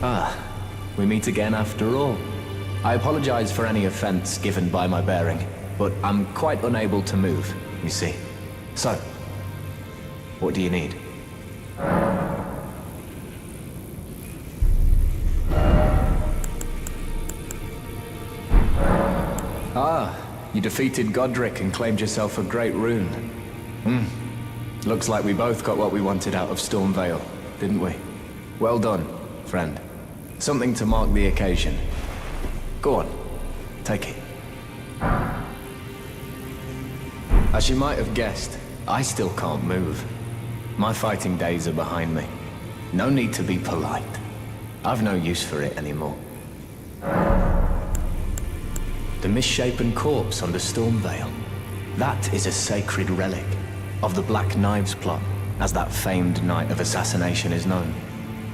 Ah, we meet again after all. I apologize for any offense given by my bearing, but I'm quite unable to move, you see. So, what do you need? Ah, you defeated Godric and claimed yourself a great rune. Looks like we both got what we wanted out of Stormveil, didn't we? Well done, friend. Something to mark the occasion. Go on, take it. As you might have guessed, I still can't move. My fighting days are behind me. No need to be polite. I've no use for it anymore. The misshapen corpse under Stormveil. That is a sacred relic of the Black Knives plot, as that famed night of assassination is known.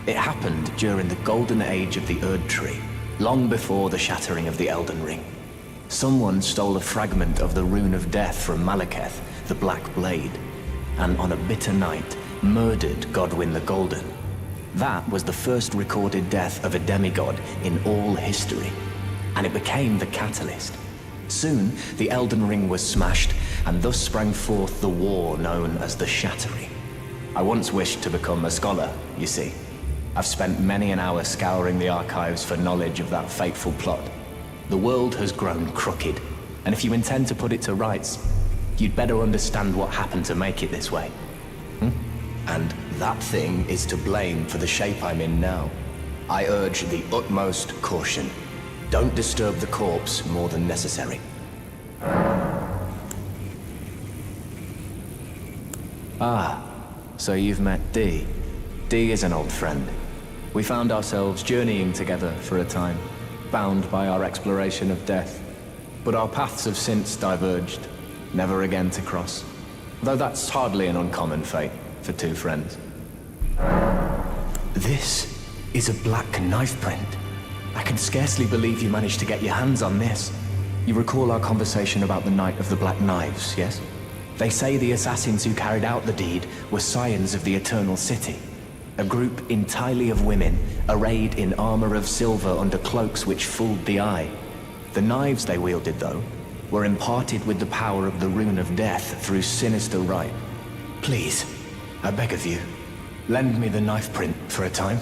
It happened during the golden age of the Erd Tree, long before the shattering of the Elden Ring. Someone stole a fragment of the Rune of Death from Malekith, the Black Blade, and on a bitter night, murdered Godwyn the Golden. That was the first recorded death of a demigod in all history, and it became the catalyst. Soon, the Elden Ring was smashed, and thus sprang forth the war known as the Shattering. I once wished to become a scholar, you see. I've spent many an hour scouring the archives for knowledge of that fateful plot. The world has grown crooked, and if you intend to put it to rights, you'd better understand what happened to make it this way. And that thing is to blame for the shape I'm in now. I urge the utmost caution. Don't disturb the corpse more than necessary. Ah, so you've met Dee. Dee is an old friend. We found ourselves journeying together for a time, bound by our exploration of death. But our paths have since diverged, never again to cross. Though that's hardly an uncommon fate for two friends. This is a black knife print. I can scarcely believe you managed to get your hands on this. You recall our conversation about the Night of the Black Knives, yes? They say the assassins who carried out the deed were scions of the Eternal City. A group entirely of women, arrayed in armor of silver under cloaks which fooled the eye. The knives they wielded, though, were imparted with the power of the Rune of Death through sinister rite. Please, I beg of you, lend me the knife print for a time.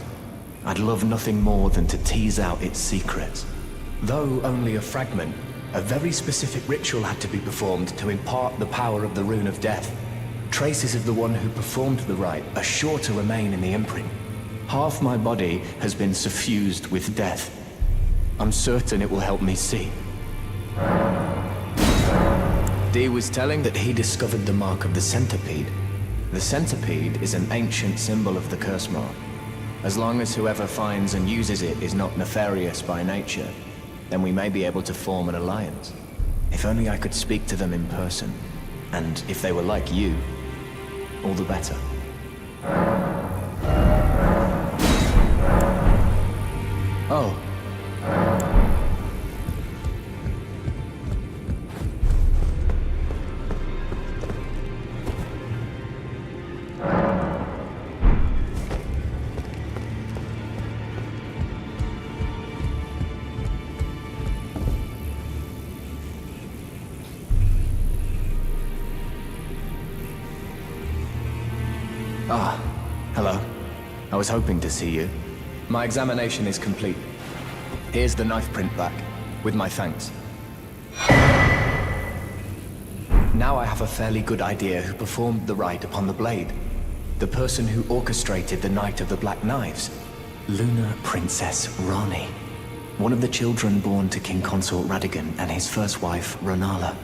I'd love nothing more than to tease out its secrets. Though only a fragment, a very specific ritual had to be performed to impart the power of the Rune of Death. Traces of the one who performed the rite are sure to remain in the imprint. Half my body has been suffused with death. I'm certain it will help me see. Dee was telling that he discovered the mark of the centipede. The centipede is an ancient symbol of the curse mark. As long as whoever finds and uses it is not nefarious by nature, then we may be able to form an alliance. If only I could speak to them in person. And if they were like you, all the better. Oh. Ah, hello. I was hoping to see you. My examination is complete. Here's the knife print back, with my thanks. Now I have a fairly good idea who performed the rite upon the blade. The person who orchestrated the Night of the Black Knives. Lunar Princess Ranni. One of the children born to King Consort Radagon and his first wife, Rennala.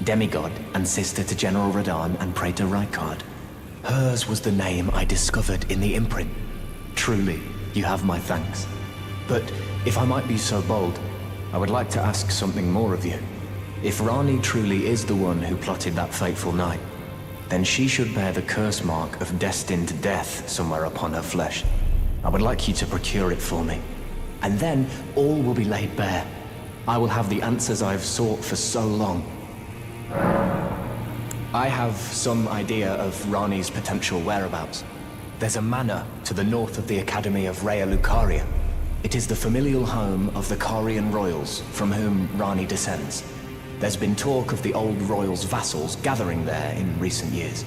Demigod and sister to General Radahn and Praetor Rykard. Hers was the name I discovered in the imprint. Truly, you have my thanks. But if I might be so bold, I would like to ask something more of you. If Ranni truly is the one who plotted that fateful night, then she should bear the curse mark of destined death somewhere upon her flesh. I would like you to procure it for me. And then all will be laid bare. I will have the answers I've sought for so long. I have some idea of Ranni's potential whereabouts. There's a manor to the north of the Academy of Raya Lucaria. It is the familial home of the Karian royals, from whom Rani descends. There's been talk of the old royals' vassals gathering there in recent years.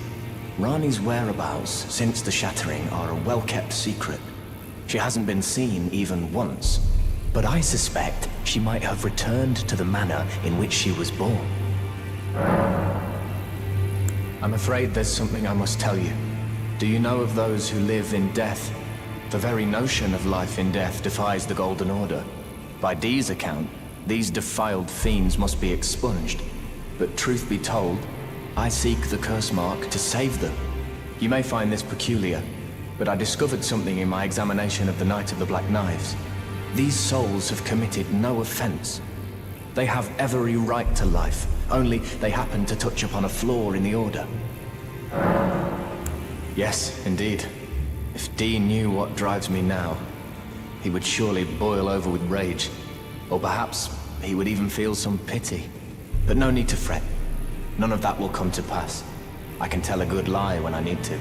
Rani's whereabouts since the shattering are a well-kept secret. She hasn't been seen even once, but I suspect she might have returned to the manor in which she was born. I'm afraid there's something I must tell you. Do you know of those who live in death? The very notion of life in death defies the Golden Order. By Dee's account, these defiled fiends must be expunged. But truth be told, I seek the curse mark to save them. You may find this peculiar, but I discovered something in my examination of the Knight of the Black Knives. These souls have committed no offense. They have every right to life, only they happen to touch upon a flaw in the Order. Yes, indeed. If Dee knew what drives me now, he would surely boil over with rage. Or perhaps he would even feel some pity. But no need to fret. None of that will come to pass. I can tell a good lie when I need to.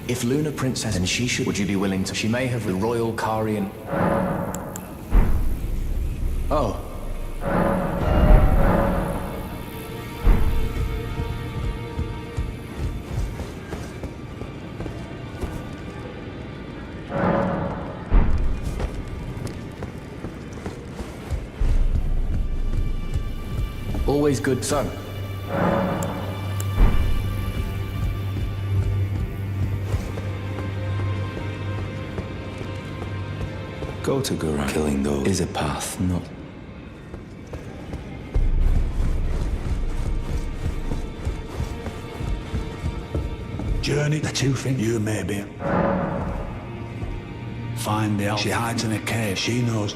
If Luna Princess and she should, would you be willing to? She may have the Royal Karian. Oh. Always good, son. Go to Gurran. Killing those is a path, not... Journey, the two think you may be. Find the elf. She hides in a cave. She knows.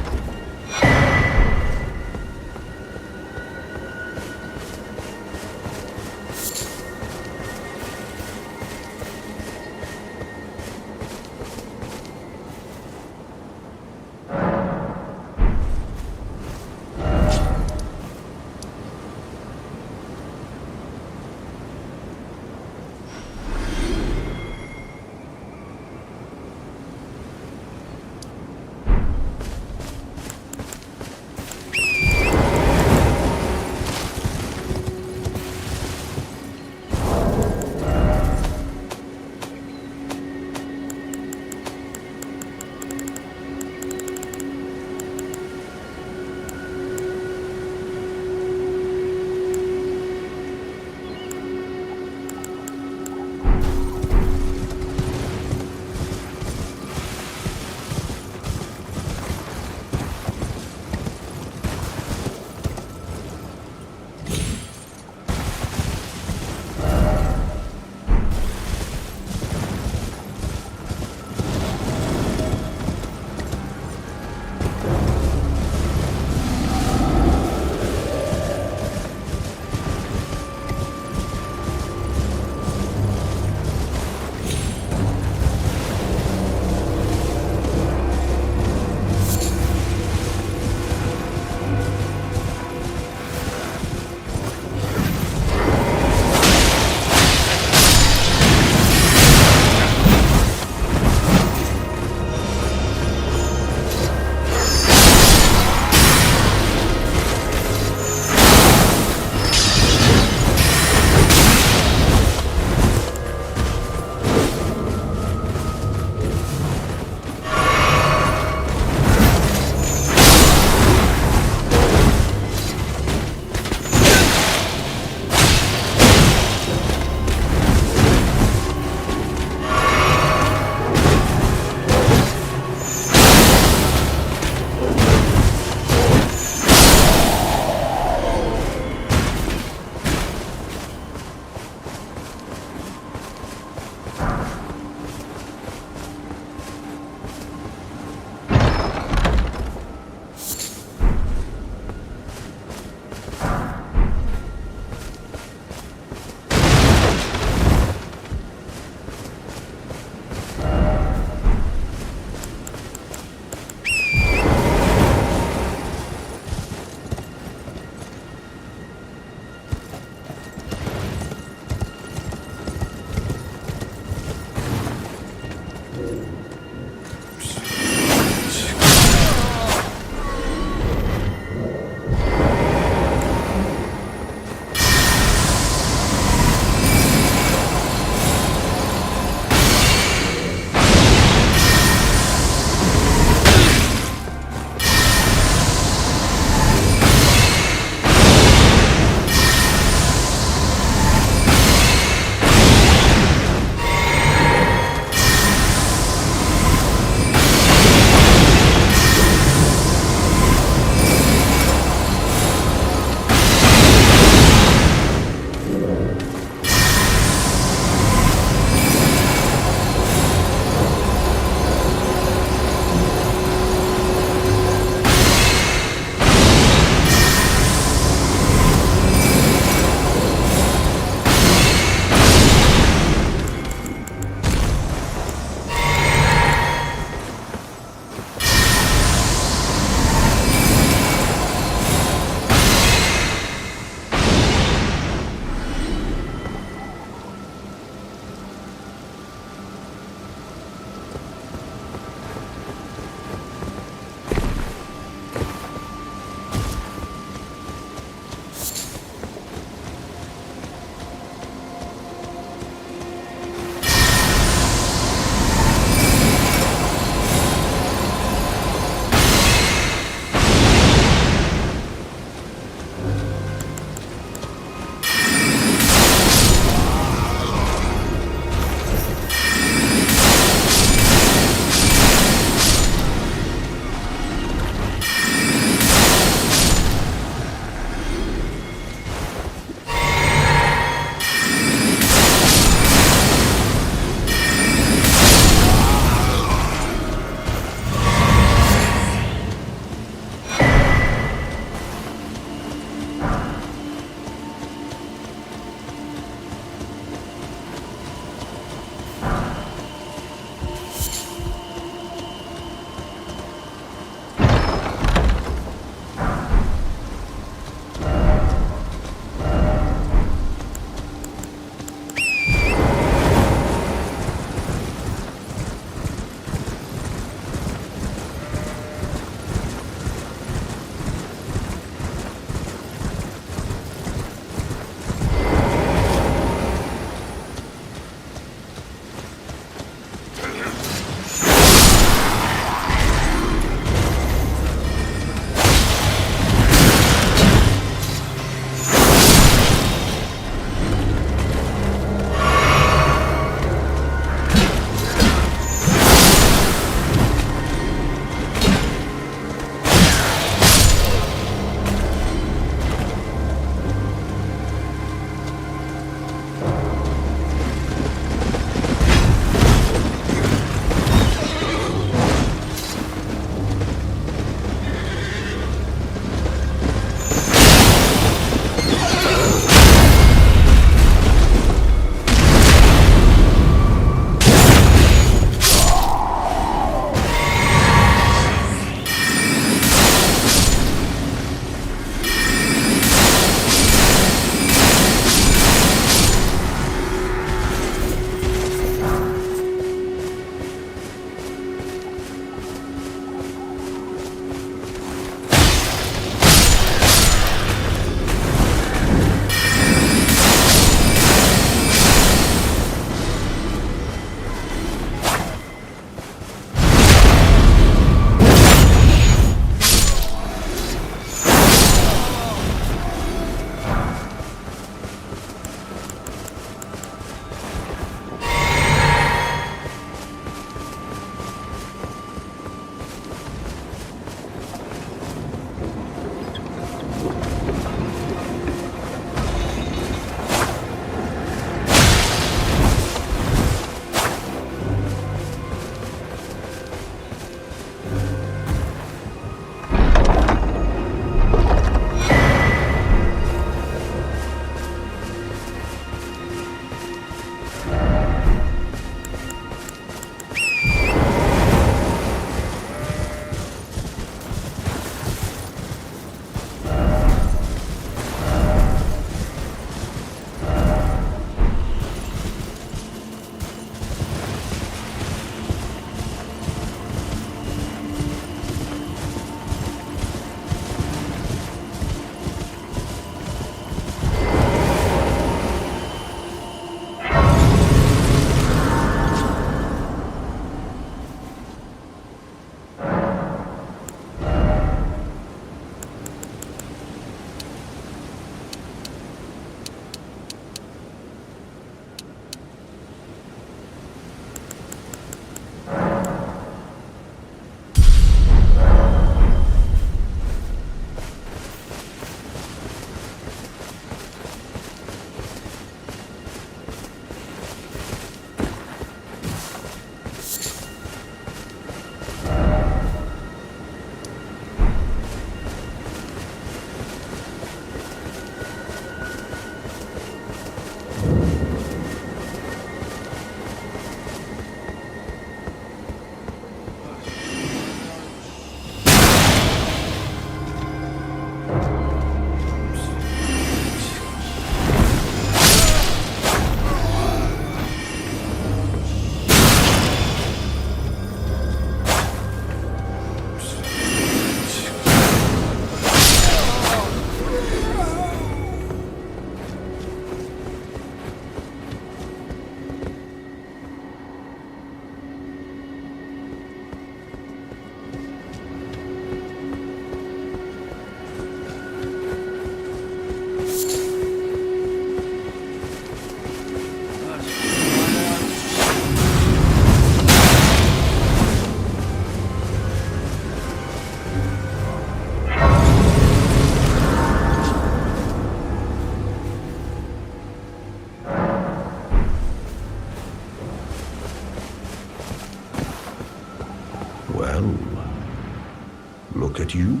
that you?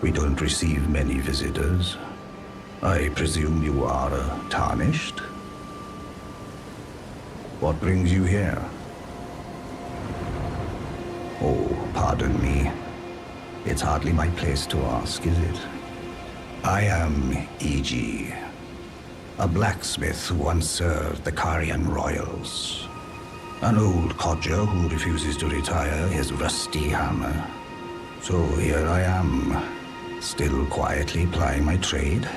We don't receive many visitors. I presume you are tarnished? What brings you here? Oh, pardon me. It's hardly my place to ask, is it? I am E.G., a blacksmith who once served the Carian royals. An old codger who refuses to retire his rusty hammer. So here I am, still quietly plying my trade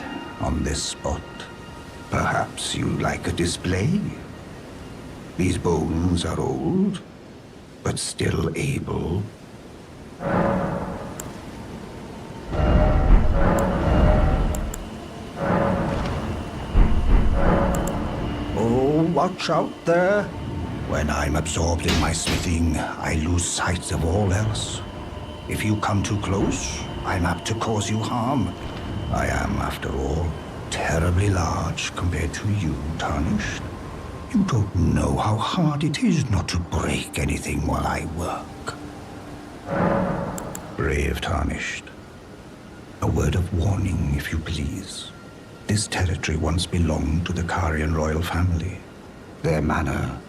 on this spot. Perhaps you'd like a display? These bones are old, but still able. Oh, watch out there. When I'm absorbed in my smithing, I lose sight of all else. If you come too close, I'm apt to cause you harm. I am, after all, terribly large compared to you, Tarnished. You don't know how hard it is not to break anything while I work. Brave Tarnished. A word of warning, if you please. This territory once belonged to the Carian royal family. Their manor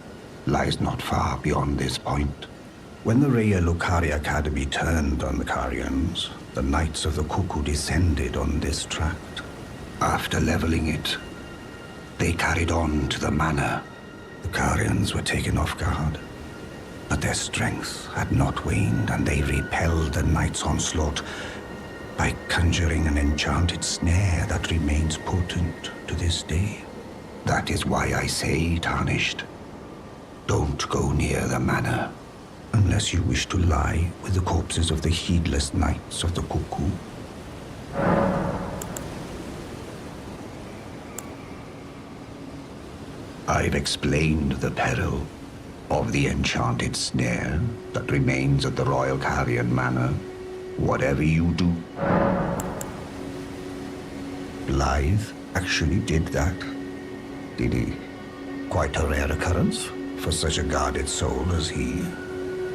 lies not far beyond this point. When the Raya Lucaria Academy turned on the Carians, the Knights of the Cuckoo descended on this tract. After leveling it, they carried on to the manor. The Carians were taken off guard, but their strength had not waned, and they repelled the Knights' onslaught by conjuring an enchanted snare that remains potent to this day. That is why I say, Tarnished, don't go near the manor unless you wish to lie with the corpses of the heedless Knights of the Cuckoo. I've explained the peril of the enchanted snare that remains at the Royal Carian Manor. Whatever you do, Blythe actually did that. Did he? Quite a rare occurrence for such a guarded soul as he.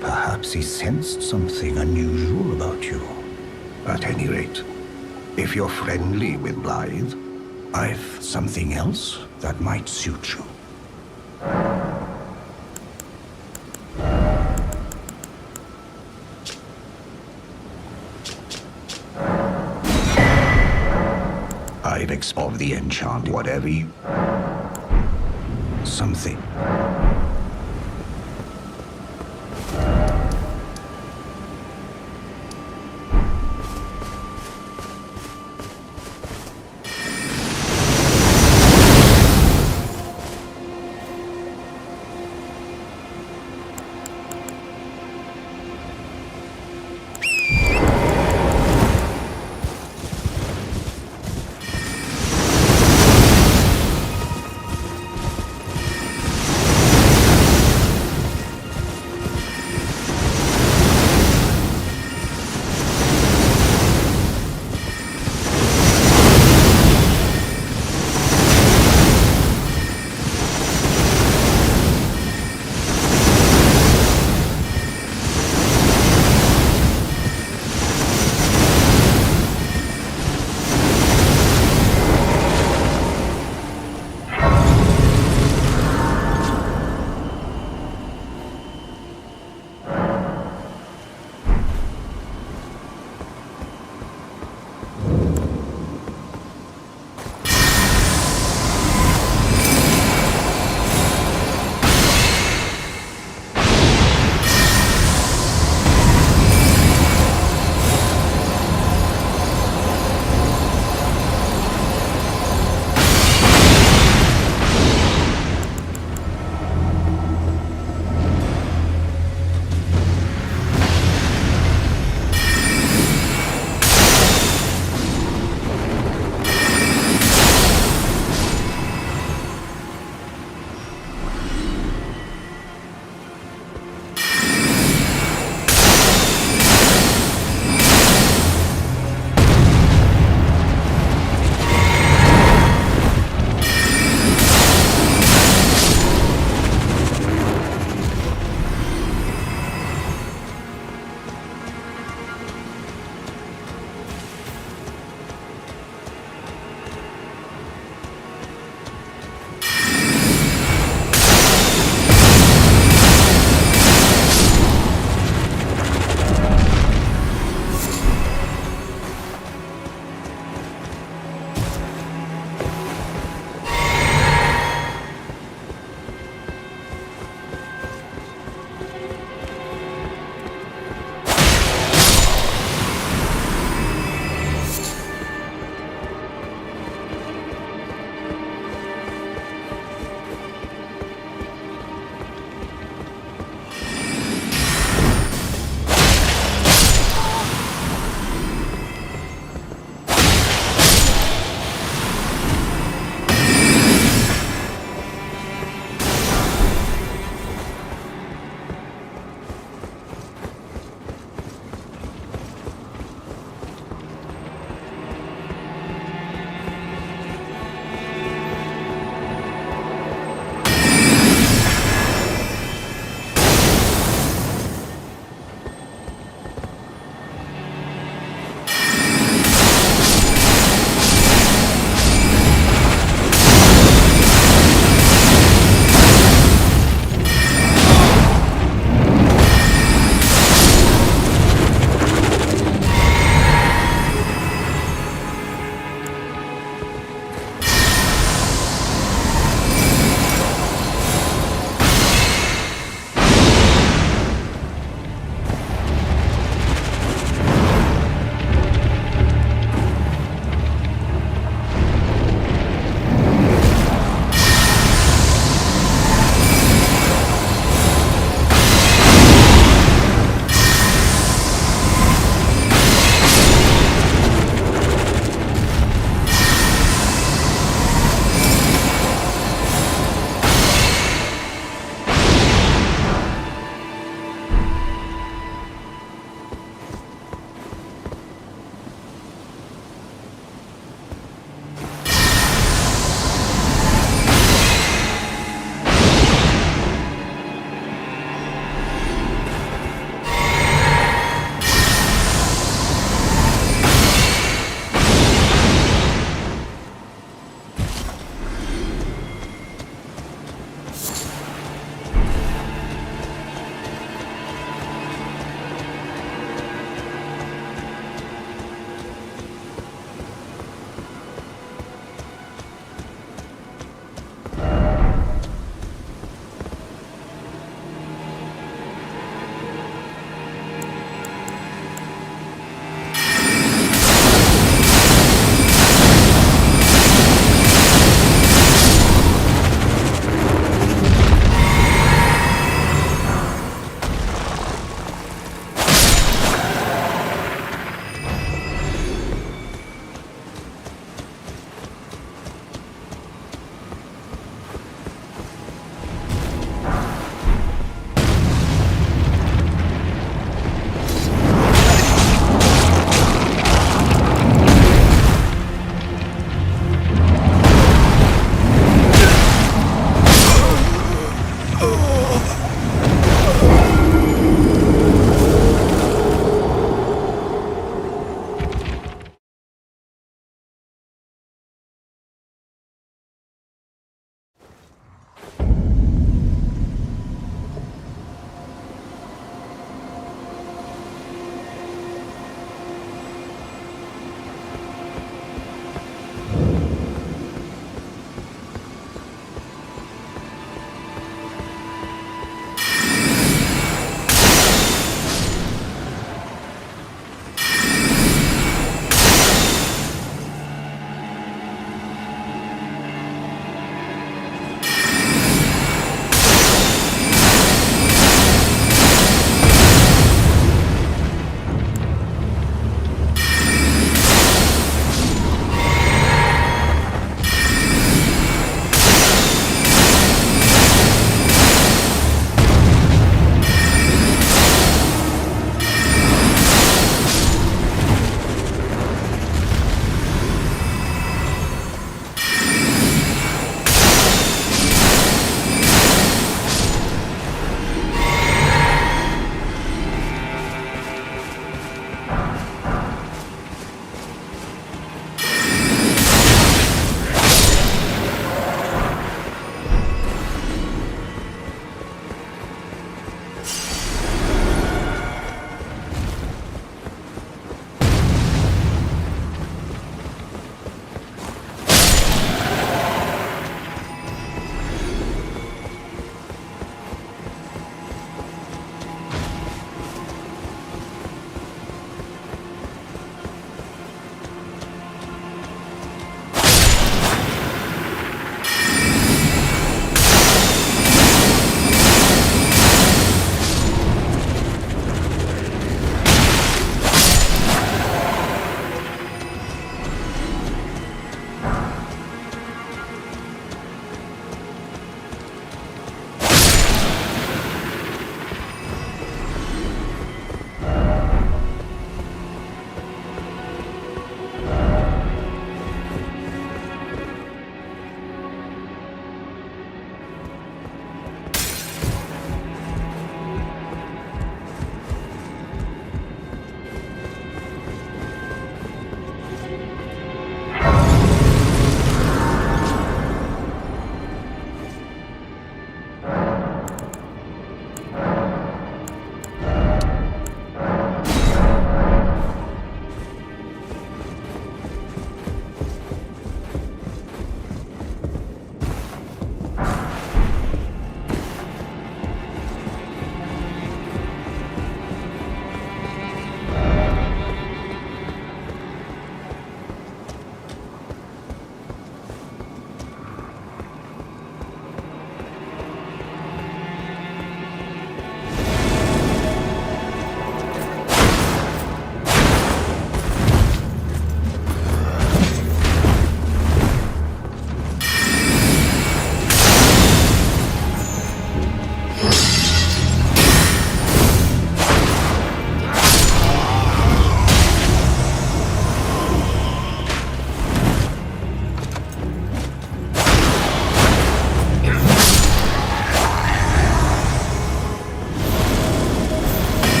Perhaps he sensed something unusual about you. At any rate, if you're friendly with Blythe, I've something else that might suit you. I've exposed the enchant, whatever you... Something.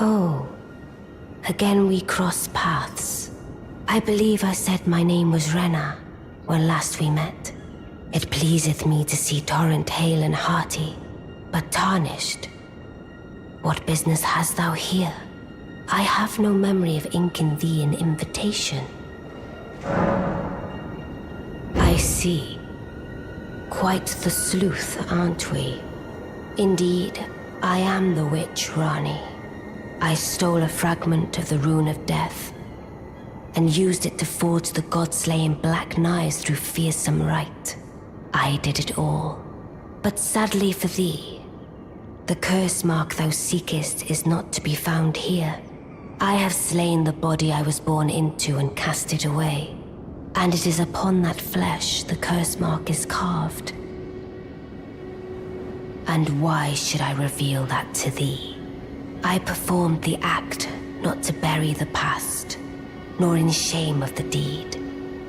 Oh, again we cross paths. I believe I said my name was Rena when last we met. It pleaseth me to see Torrent hale and hearty, but tarnished. What business hast thou here? I have no memory of inking thee an invitation. I see. Quite the sleuth, aren't we? Indeed, I am the witch, Rani. I stole a fragment of the Rune of Death and used it to forge the god-slaying black knives through fearsome rite. I did it all. But sadly for thee, the curse mark thou seekest is not to be found here. I have slain the body I was born into and cast it away, and it is upon that flesh the curse mark is carved. And why should I reveal that to thee? I performed the act not to bury the past, nor in shame of the deed,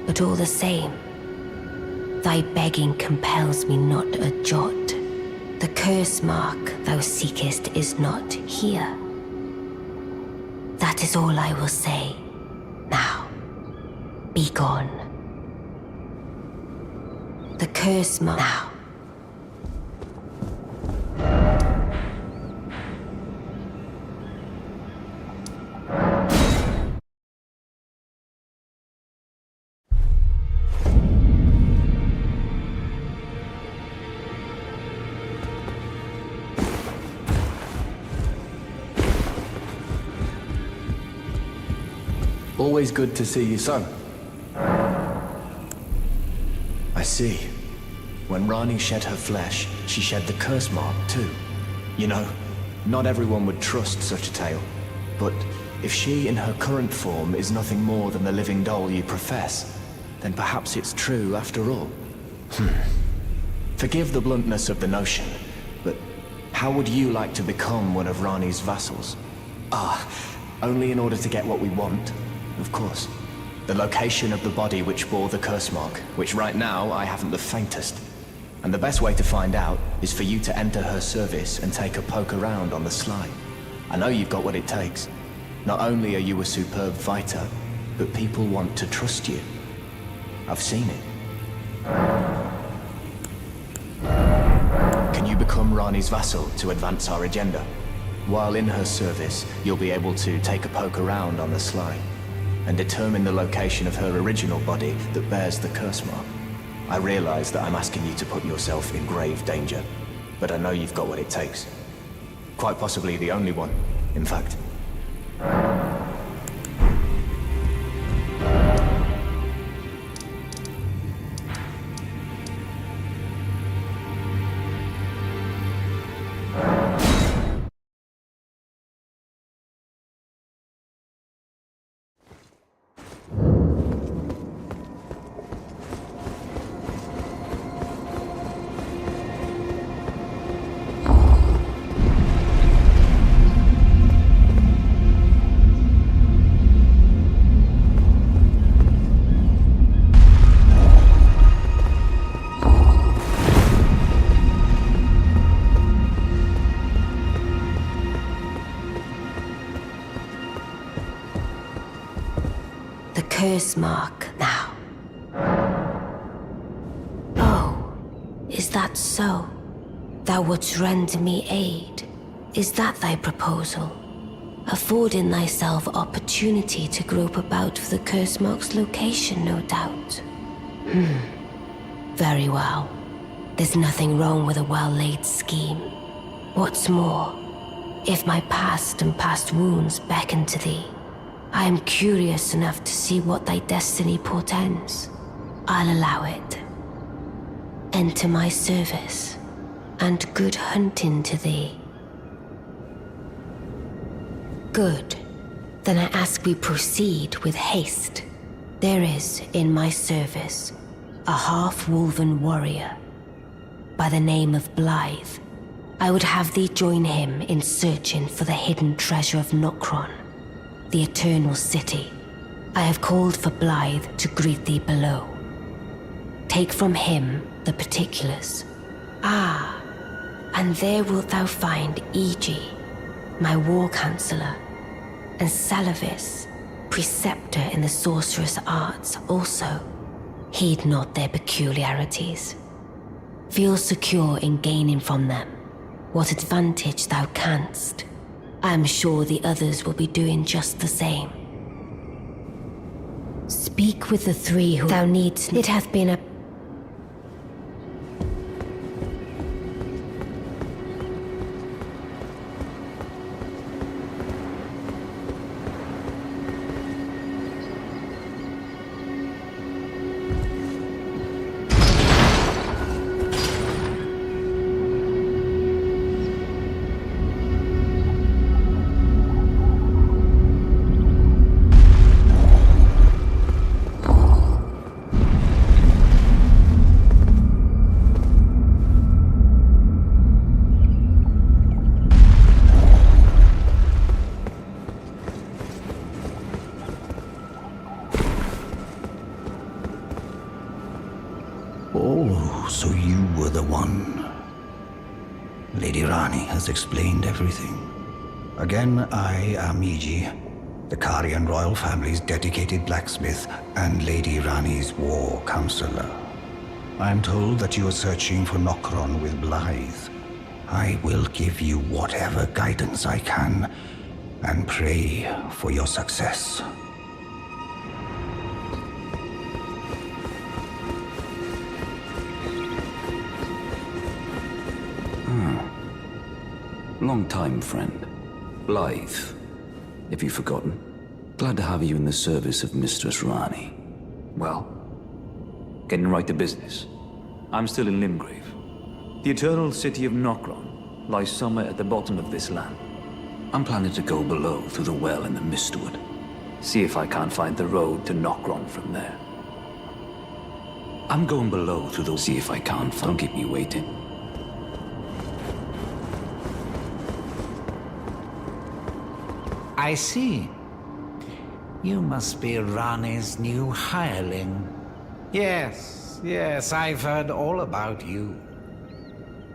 but all the same, thy begging compels me not a jot. The curse mark thou seekest is not here. That is all I will say. Now, be gone. The curse mark now. Always good to see you, son. I see. When Rani shed her flesh, she shed the curse mark too. You know, not everyone would trust such a tale. But if she in her current form is nothing more than the living doll you profess, then perhaps it's true after all. Forgive the bluntness of the notion, but how would you like to become one of Rani's vassals? Only in order to get what we want, of course. The location of the body which bore the curse mark, which right now I haven't the faintest. And the best way to find out is for you to enter her service and take a poke around on the sly. I know you've got what it takes. Not only are you a superb fighter, but people want to trust you. I've seen it. Can you become Rani's vassal to advance our agenda? While in her service, you'll be able to take a poke around on the sly and determine the location of her original body that bears the curse mark. I realize that I'm asking you to put yourself in grave danger, but I know you've got what it takes. Quite possibly the only one, in fact. Curse mark now. Oh, is that so? Thou wouldst render me aid. Is that thy proposal? Affording thyself opportunity to grope about for the curse mark's location, no doubt. Very well. There's nothing wrong with a well-laid scheme. What's more, if my past and past wounds beckon to thee, I am curious enough to see what thy destiny portends. I'll allow it. Enter my service, and good hunting to thee. Good. Then I ask we proceed with haste. There is, in my service, a half-wolven warrior by the name of Blythe. I would have thee join him in searching for the hidden treasure of Nokron, the Eternal City. I have called for Blythe to greet thee below. Take from him the particulars. And there wilt thou find Iji, my war counselor, And Salavis, preceptor in the sorcerous arts, also. Heed not their peculiarities. Feel secure in gaining from them what advantage thou canst. I am sure the others will be doing just the same. Speak with the three who thou needst. It hath been a Oh, so you were the one. Lady Rani has explained everything. Again, I am Iji, the Karian royal family's dedicated blacksmith and Lady Rani's war counselor. I am told that you are searching for Nokron with Blythe. I will give you whatever guidance I can and pray for your success. Long time, friend. Blythe. If you've forgotten. Glad to have you in the service of Mistress Rani. Well, getting right to business. I'm still in Limgrave. The eternal city of Nokron lies somewhere at the bottom of this land. I'm planning to go below through the well in the Mistwood. See if I can't find the road to Nokron from there. I'm going below through the... See if I can't find... Don't keep me waiting. I see. You must be Rani's new hireling. Yes, I've heard all about you.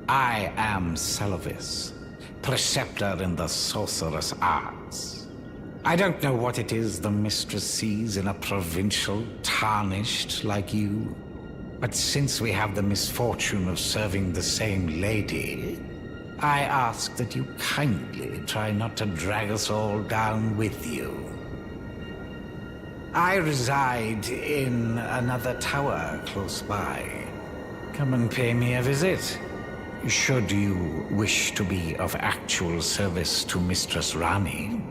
I am Salavis, preceptor in the sorcerous arts. I don't know what it is the mistress sees in a provincial tarnished like you, but since we have the misfortune of serving the same lady, I ask that you kindly try not to drag us all down with you. I reside in another tower close by. Come and pay me a visit, should you wish to be of actual service to Mistress Rani.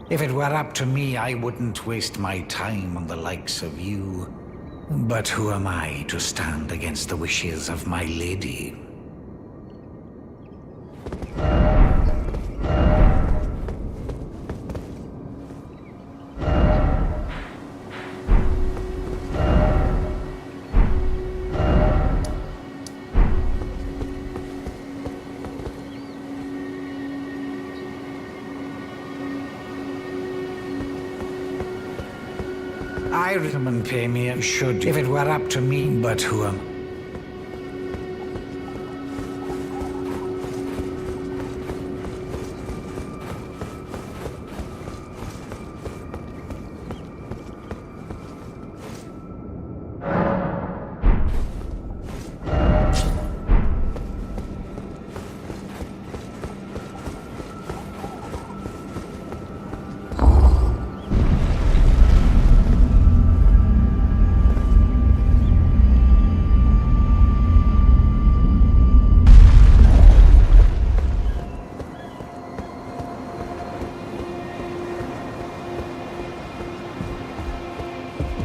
If it were up to me, I wouldn't waste my time on the likes of you. But who am I to stand against the wishes of my lady? I come and pay me should if it were up to me, but who am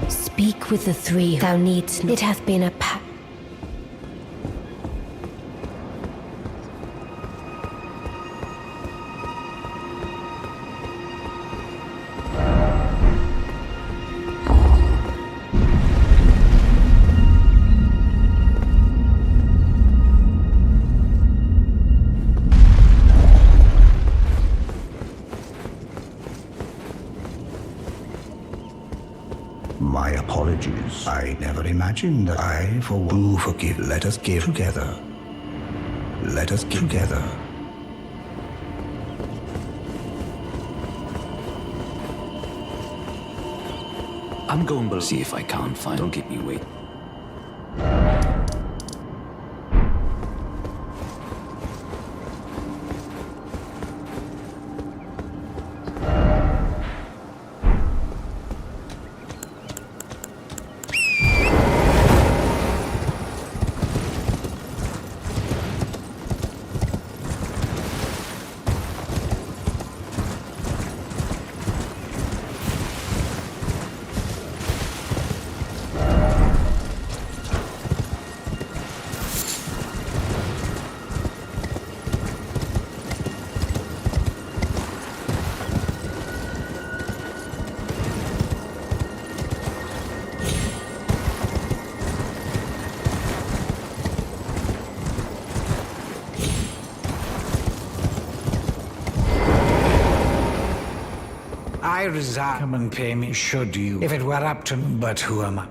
Speak with the three thou needst. It hath been a My apologies. I never imagined that I, for one, forgive. Let us give together. Let us give together. I'm going below. See if I can't find. Don't keep me waiting. I resign. Come and pay me, should you? If it were up to me, but who am I?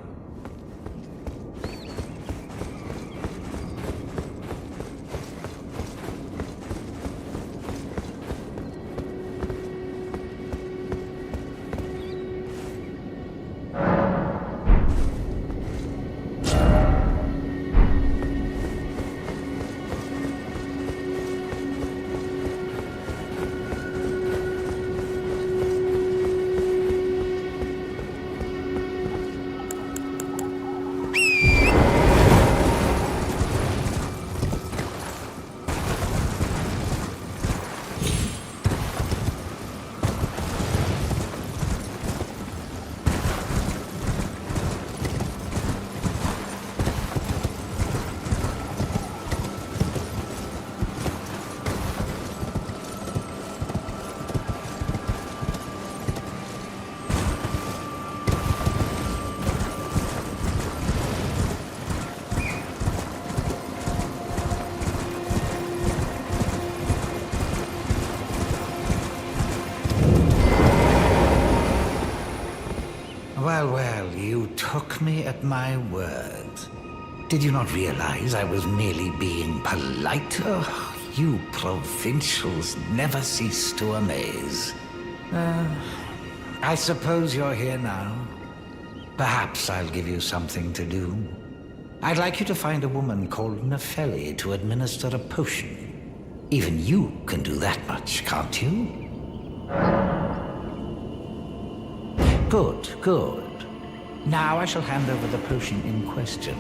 Well, you took me at my word. Did you not realize I was merely being polite? Oh, you provincials never cease to amaze. I suppose you're here now. Perhaps I'll give you something to do. I'd like you to find a woman called Nefeli to administer a potion. Even you can do that much, can't you? Good. Now I shall hand over the potion in question.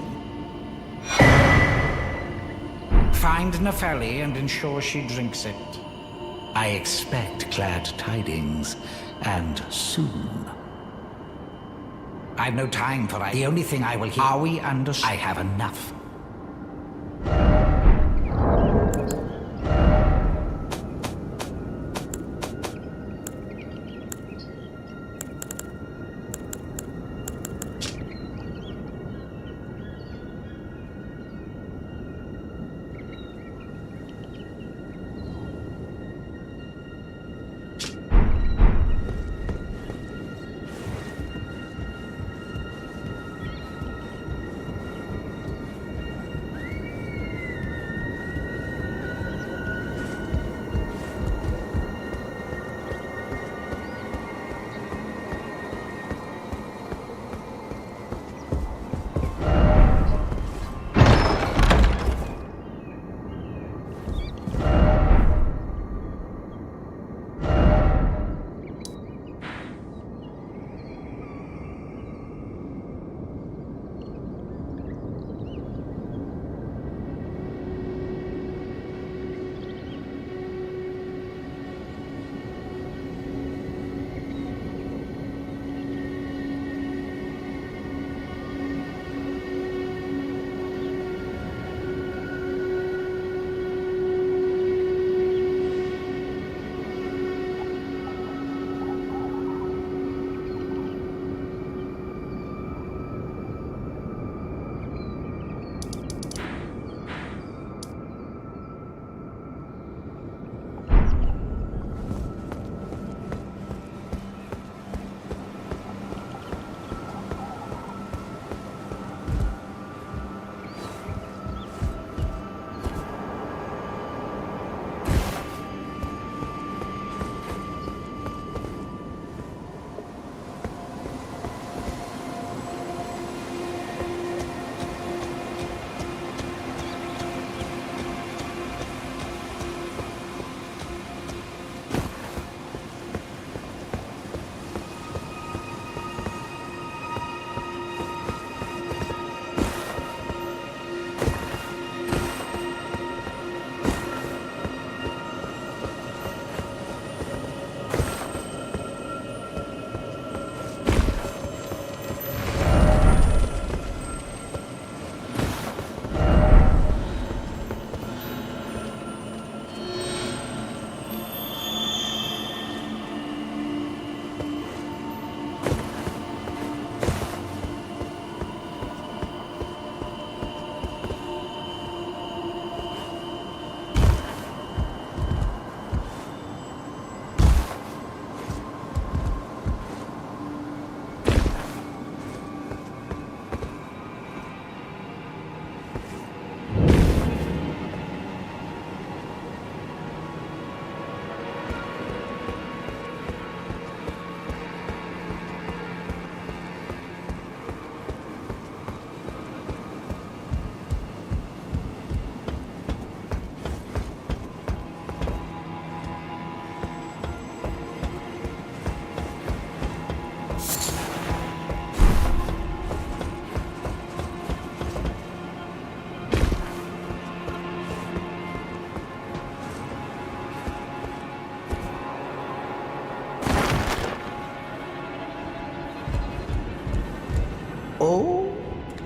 Find Nefeli and ensure she drinks it. I expect glad tidings, and soon. I've no time for the only thing I will hear. Are we understood? I have enough.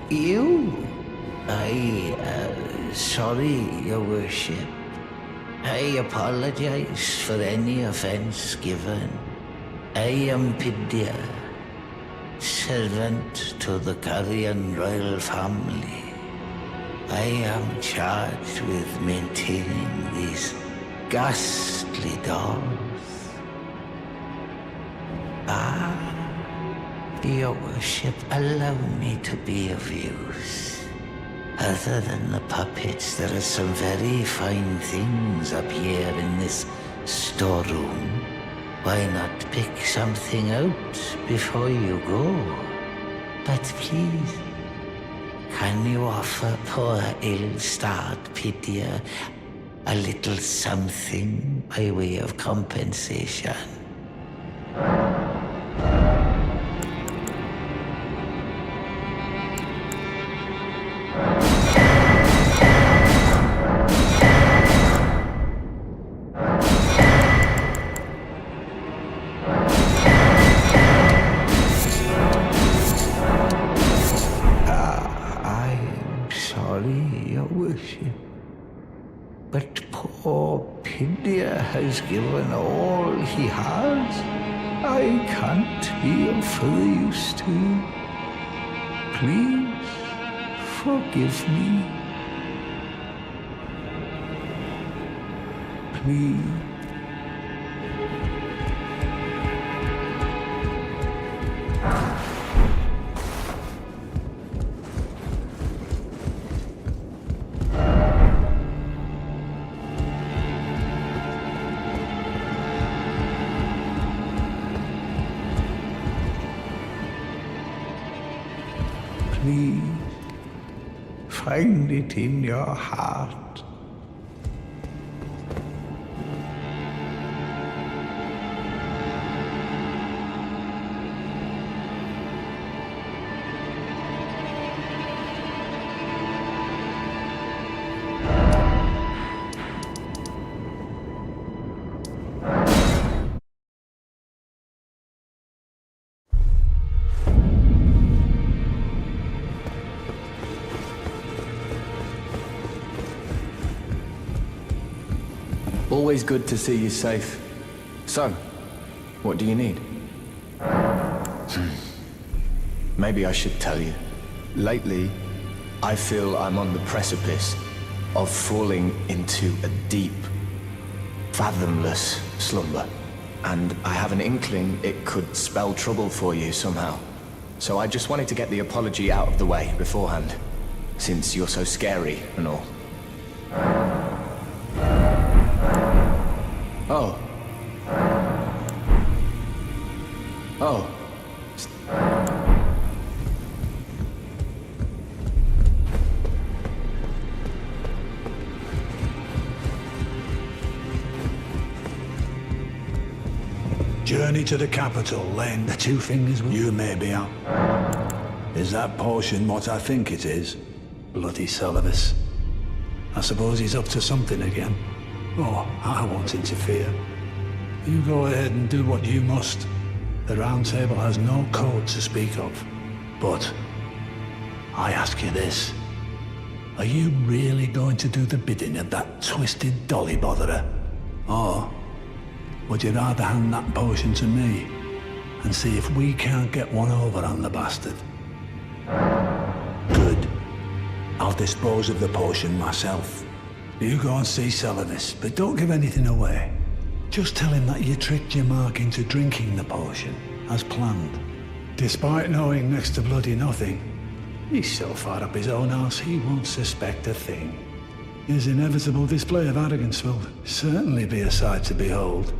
You? Sorry, Your Worship. I apologize for any offense given. I am Pidia, servant to the Carrion royal family. I am charged with maintaining these ghastly dolls. Your Worship, allow me to be of use. Other than the puppets, there are some very fine things up here in this storeroom. Why not pick something out before you go? But please, can you offer poor ill-starred Pidia a little something by way of compensation? But poor Pidia has given all he has. I can't be of further use to you. Please, forgive me. Please. Please, find it in your heart. Always good to see you safe. So, what do you need? Maybe I should tell you. Lately, I feel I'm on the precipice of falling into a deep, fathomless slumber. And I have an inkling it could spell trouble for you somehow. So I just wanted to get the apology out of the way beforehand, since you're so scary and all. Oh. Oh. Journey to the capital, then. The two fingers you may be out. Is that potion what I think it is? Bloody Celadus. I suppose he's up to something again. Oh, I won't interfere. You go ahead and do what you must. The Round Table has no code to speak of. But I ask you this. Are you really going to do the bidding of that twisted dolly botherer? Or would you rather hand that potion to me and see if we can't get one over on the bastard? Good. I'll dispose of the potion myself. You go and see Celadus, but don't give anything away. Just tell him that you tricked your mark into drinking the potion, as planned. Despite knowing next to bloody nothing, he's so far up his own arse he won't suspect a thing. His inevitable display of arrogance will certainly be a sight to behold.